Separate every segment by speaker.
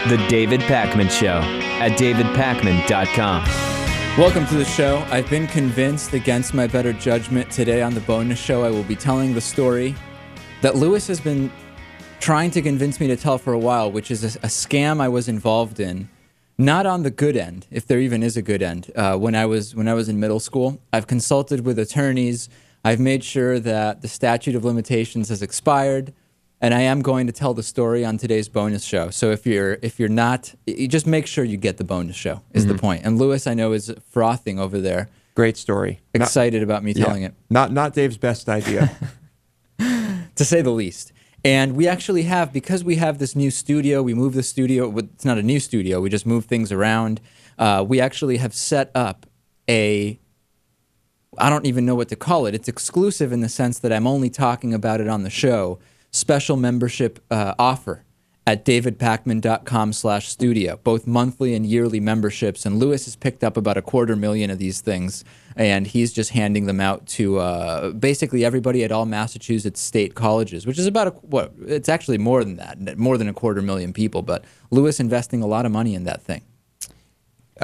Speaker 1: The David Pakman Show at davidpakman.com.
Speaker 2: Welcome to the show. I've been convinced against my better judgment. Today on the bonus show, I will be telling the story that Lewis has been trying to convince me to tell for a while, which is a scam I was involved in, not on the good end, if there even is a good end. When I was in middle school, I've consulted with attorneys. I've made sure that the statute of limitations has expired, and I am going to tell the story on today's bonus show. So if you're not, you just make sure you get the bonus show is the point. And Lewis, I know, is frothing over there.
Speaker 3: Great story.
Speaker 2: Excited about me telling it.
Speaker 3: Not Dave's best idea.
Speaker 2: To say the least. And we actually have, because we have this new studio, we moved the studio. It's not a new studio. We just moved things around. We actually have set up I don't even know what to call it. It's exclusive in the sense that I'm only talking about it on the show. Special membership offer at davidpakman.com/studio, both monthly and yearly memberships. And Lewis has picked up about 250,000 of these things, and he's just handing them out to basically everybody at all Massachusetts state colleges, which is about, it's actually more than that, more than 250,000 people. But Lewis investing a lot of money in that thing.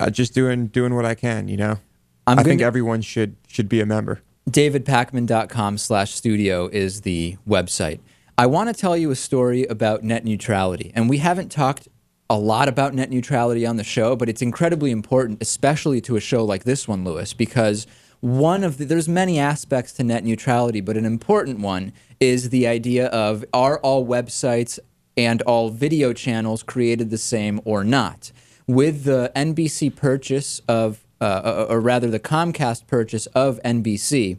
Speaker 3: Just doing what I can, you know. I think everyone should be a member.
Speaker 2: davidpakman.com/studio is the website. I want to tell you a story about net neutrality. And we haven't talked a lot about net neutrality on the show, but it's incredibly important, especially to a show like this one, Lewis, because there's many aspects to net neutrality, but an important one is the idea of, are all websites and all video channels created the same or not? With the NBC purchase of, or rather the Comcast purchase of NBC,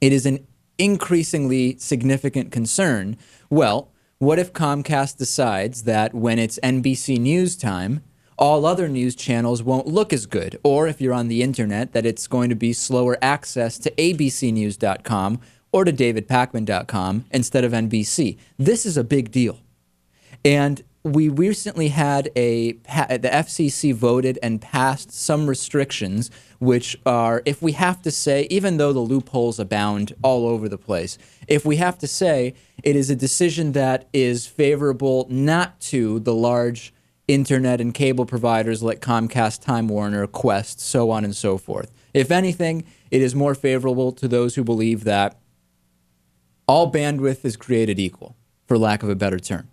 Speaker 2: it is an increasingly significant concern. Well, what if Comcast decides that when it's NBC News time, all other news channels won't look as good? Or if you're on the internet, that it's going to be slower access to abcnews.com or to davidpakman.com instead of NBC. This is a big deal. And we recently had the FCC voted and passed some restrictions, which are, if we have to say, even though the loopholes abound all over the place, if we have to say, it is a decision that is favorable not to the large internet and cable providers like Comcast, Time Warner, Quest, so on and so forth. If anything, it is more favorable to those who believe that all bandwidth is created equal, for lack of a better term.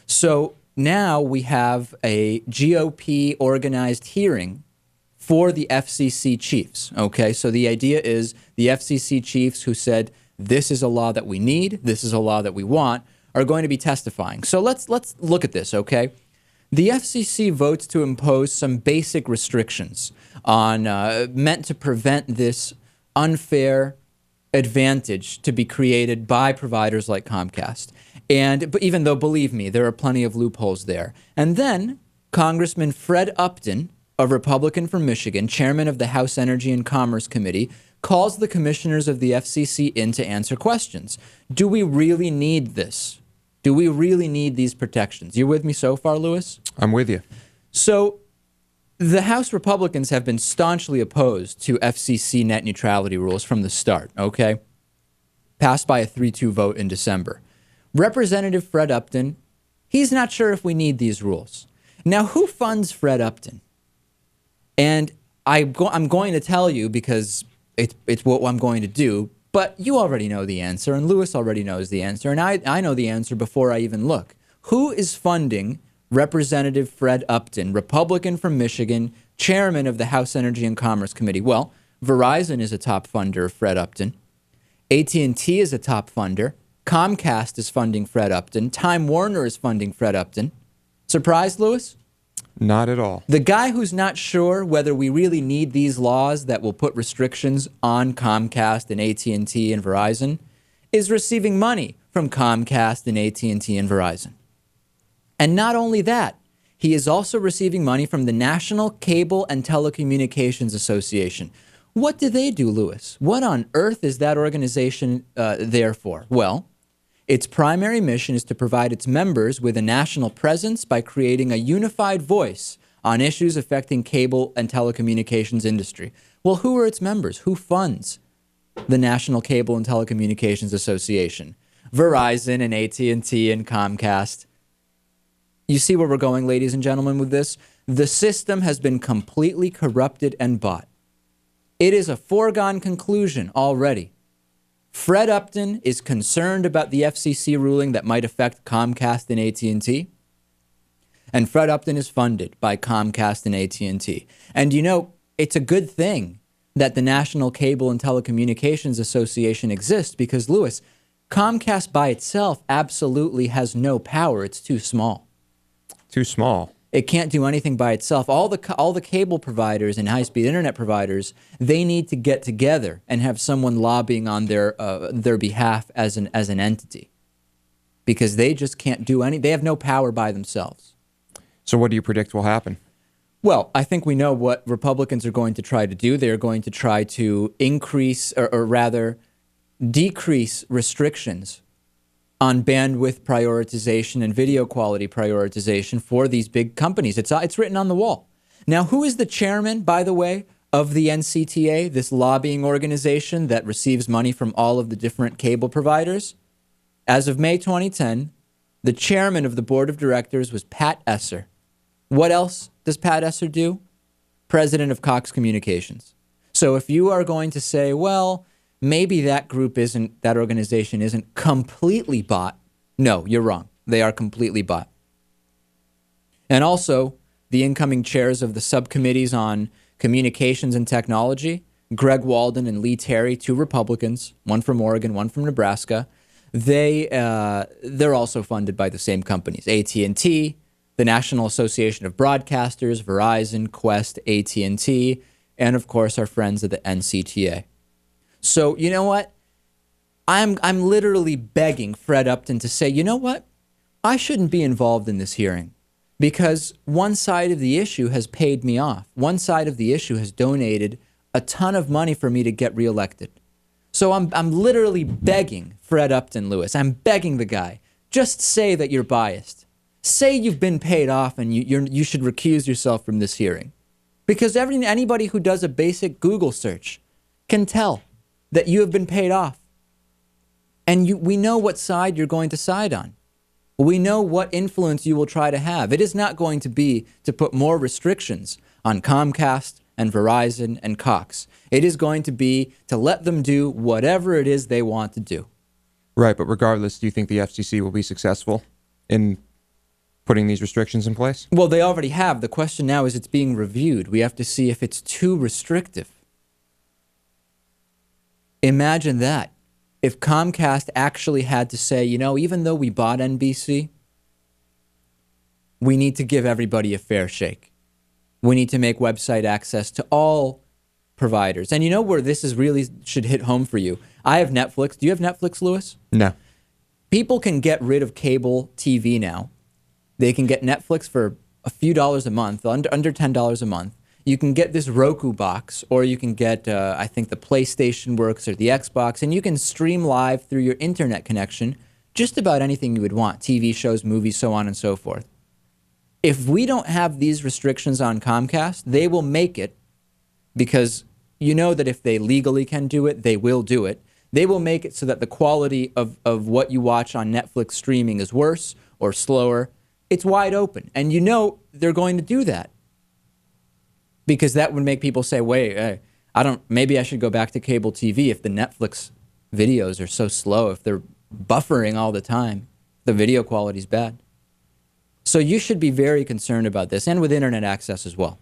Speaker 2: So now we have a GOP organized hearing for the FCC chiefs, okay? So the idea is the FCC chiefs who said, this is a law that we need, this is a law that we want, are going to be testifying. So let's look at this, okay? The FCC votes to impose some basic restrictions on meant to prevent this unfair advantage to be created by providers like Comcast. But even though, believe me, there are plenty of loopholes there. And then Congressman Fred Upton, a Republican from Michigan, chairman of the House Energy and Commerce Committee, calls the commissioners of the FCC in to answer questions. Do we really need this? Do we really need these protections? You with me so far, Lewis?
Speaker 3: I'm with you.
Speaker 2: So the House Republicans have been staunchly opposed to FCC net neutrality rules from the start, okay? Passed by a 3-2 vote in December. Representative Fred Upton, he's not sure if we need these rules. Now, who funds Fred Upton? And I'm going to tell you because it's what I'm going to do, but you already know the answer, and Lewis already knows the answer, and I know the answer before I even look. Who is funding Representative Fred Upton, Republican from Michigan, chairman of the House Energy and Commerce Committee? Well, Verizon is a top funder of Fred Upton. AT&T is a top funder. Comcast is funding Fred Upton. Time Warner is funding Fred Upton. Surprised, Lewis?
Speaker 3: Not at all.
Speaker 2: The guy who's not sure whether we really need these laws that will put restrictions on Comcast and AT&T and Verizon is receiving money from Comcast and AT&T and Verizon. And not only that, he is also receiving money from the National Cable and Telecommunications Association. What do they do, Lewis? What on earth is that organization there for? Well, its primary mission is to provide its members with a national presence by creating a unified voice on issues affecting cable and telecommunications industry. Well, who are its members? Who funds the National Cable and Telecommunications Association? Verizon and AT&T and Comcast. You see where we're going, ladies and gentlemen, with this? The system has been completely corrupted and bought. It is a foregone conclusion already. Fred Upton is concerned about the FCC ruling that might affect Comcast and AT&T. And Fred Upton is funded by Comcast and AT&T. And you know, it's a good thing that the National Cable and Telecommunications Association exists because, Lewis, Comcast by itself absolutely has no power. It's too small.
Speaker 3: Too small.
Speaker 2: It can't do anything by itself. All the cable providers and high-speed internet providers, they need to get together and have someone lobbying on their behalf as an entity, because they just can't do any. They have no power by themselves.
Speaker 3: So what do you predict will happen?
Speaker 2: Well, I think we know what Republicans are going to try to do. They are going to try to increase, or rather decrease restrictions on bandwidth prioritization and video quality prioritization for these big companies. It's written on the wall. Now, who is the chairman, by the way, of the NCTA, this lobbying organization that receives money from all of the different cable providers? As of May 2010, the chairman of the board of directors was Pat Esser. What else does Pat Esser do? President of Cox Communications. So if you are going to say, well, maybe that organization isn't completely bought. No, you're wrong. They are completely bought. And also, the incoming chairs of the subcommittees on communications and technology, Greg Walden and Lee Terry, two Republicans, one from Oregon, one from Nebraska, they're also funded by the same companies, AT&T, the National Association of Broadcasters, Verizon, Qwest, AT&T, and of course our friends at the NCTA. So, you know what? I'm literally begging Fred Upton to say, you know what? I shouldn't be involved in this hearing because one side of the issue has paid me off. One side of the issue has donated a ton of money for me to get reelected. So I'm literally begging Fred Upton, Lewis. I'm begging the guy. Just say that you're biased. Say you've been paid off and you should recuse yourself from this hearing. Because anybody who does a basic Google search can tell that you have been paid off. And we know what side you're going to side on. We know what influence you will try to have. It is not going to be to put more restrictions on Comcast and Verizon and Cox. It is going to be to let them do whatever it is they want to do.
Speaker 3: Right, but regardless, do you think the FCC will be successful in putting these restrictions in place?
Speaker 2: Well, they already have. The question now is it's being reviewed. We have to see if it's too restrictive. Imagine that. If Comcast actually had to say, you know, even though we bought NBC, we need to give everybody a fair shake. We need to make website access to all providers. And you know where this is really should hit home for you? I have Netflix. Do you have Netflix, Lewis?
Speaker 3: No.
Speaker 2: People can get rid of cable TV now. They can get Netflix for a few dollars a month, under $10 a month. You can get this Roku box, or you can get, I think the PlayStation works, or the Xbox, and you can stream live through your internet connection just about anything you would want, TV shows, movies, so on and so forth. If we don't have these restrictions on Comcast, they will make it, because you know that if they legally can do it, they will do it. They will make it so that the quality of what you watch on Netflix streaming is worse or slower. It's wide open. And you know they're going to do that. Because that would make people say, wait, maybe I should go back to cable TV if the Netflix videos are so slow, if they're buffering all the time, the video quality's bad. So you should be very concerned about this, and with internet access as well.